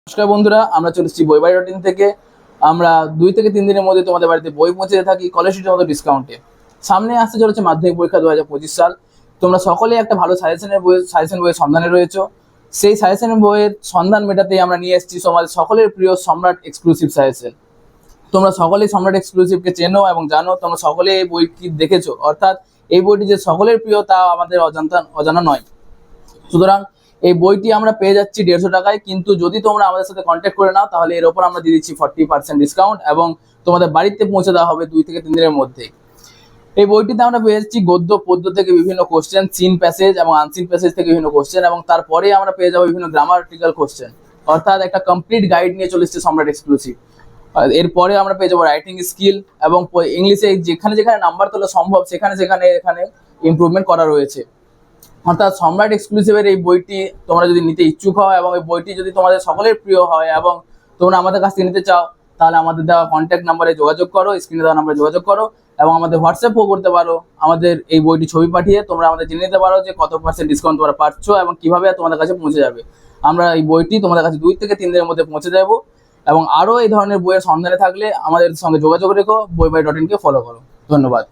নমস্কার বন্ধুরা, আমরা চলে এসেছি বই বাই ডট ইন থেকে। আমরা 2 থেকে 3 দিনের মধ্যে তোমাদের বাড়িতে বই পৌঁছে থাকি স্কলারশিপের মতো ডিসকাউন্টে। সামনে আসতে চলেছে মাধ্যমিক পরীক্ষা 2025 সাল। তোমরা সকলেই একটা ভালো সাজেশন বইয়ের সন্ধানে রয়েছো। সেই সাজেশন বইয়ের সন্ধান মেটাতেই আমরা নিয়ে এসেছি তোমাদের সকলের প্রিয় সম্রাট এক্সক্লুসিভ সাজেশন। তোমরা সকলেই সম্রাট এক্সক্লুসিভকে চেনো এবং জানো, তোমরা সকলেই এই বইটি দেখেছো, অর্থাৎ এই বইটি যে সকলের প্রিয় তা আমাদের অজানা নয়। সুতরাং এই বইটি আমরা পেয়ে যাচ্ছি 150 টাকায়, কিন্তু যদি তোমরা আমাদের সাথে কন্ট্যাক্ট করে নাও তাহলে এর ওপর আমরা দিয়ে দিচ্ছি 40% ডিসকাউন্ট এবং তোমাদের বাড়িতে পৌঁছে দেওয়া হবে 2 থেকে 3 দিনের মধ্যে। এই বইটিতে আমরা পেয়ে যাচ্ছি গদ্য পদ্য থেকে বিভিন্ন কোশ্চেন, সিন প্যাসেজ এবং আনসিন প্যাসেজ থেকে বিভিন্ন কোশ্চেন, এবং তারপরে আমরা পেয়ে যাবো বিভিন্ন গ্রামাটিক্যাল কোশ্চেন, অর্থাৎ একটা কমপ্লিট গাইড নিয়ে চলে এসেছে সম্রাট এক্সক্লুসিভ। এরপরে আমরা পেয়ে যাবো রাইটিং স্কিল এবং ইংলিশে যেখানে যেখানে নাম্বার তোলা সম্ভব সেখানে সেখানে এখানে ইমপ্রুভমেন্ট করা রয়েছে। অর্থাৎ সম্রাট এক্সক্লুসিভের এই বইটি তোমরা যদি নিতে ইচ্ছুক হও এবং এই বইটি যদি তোমাদের সকলের প্রিয় হয় এবং তোমরা আমাদের কাছ থেকে নিতে চাও, তাহলে আমাদের দেওয়া কন্ট্যাক্ট নাম্বারে যোগাযোগ করো, স্ক্রিনে দেওয়া নাম্বারে যোগাযোগ করো, এবং আমাদের হোয়াটসঅ্যাপও করতে পারো। আমাদের এই বইটি ছবি পাঠিয়ে তোমরা আমাদের জেনে নিতে পারো যে কত % ডিসকাউন্ট তোমরা পাচ্ছ এবং কিভাবে তোমাদের কাছে পৌঁছে যাবে। আমরা এই বইটি তোমাদের কাছে 2 থেকে 3 দিনের মধ্যে পৌঁছে দেবো। এবং আরও এই ধরনের বইয়ের সন্ধানে থাকলে আমাদের সঙ্গে যোগাযোগ রেখো, বই বাই ডট ইনকে ফলো করো। ধন্যবাদ।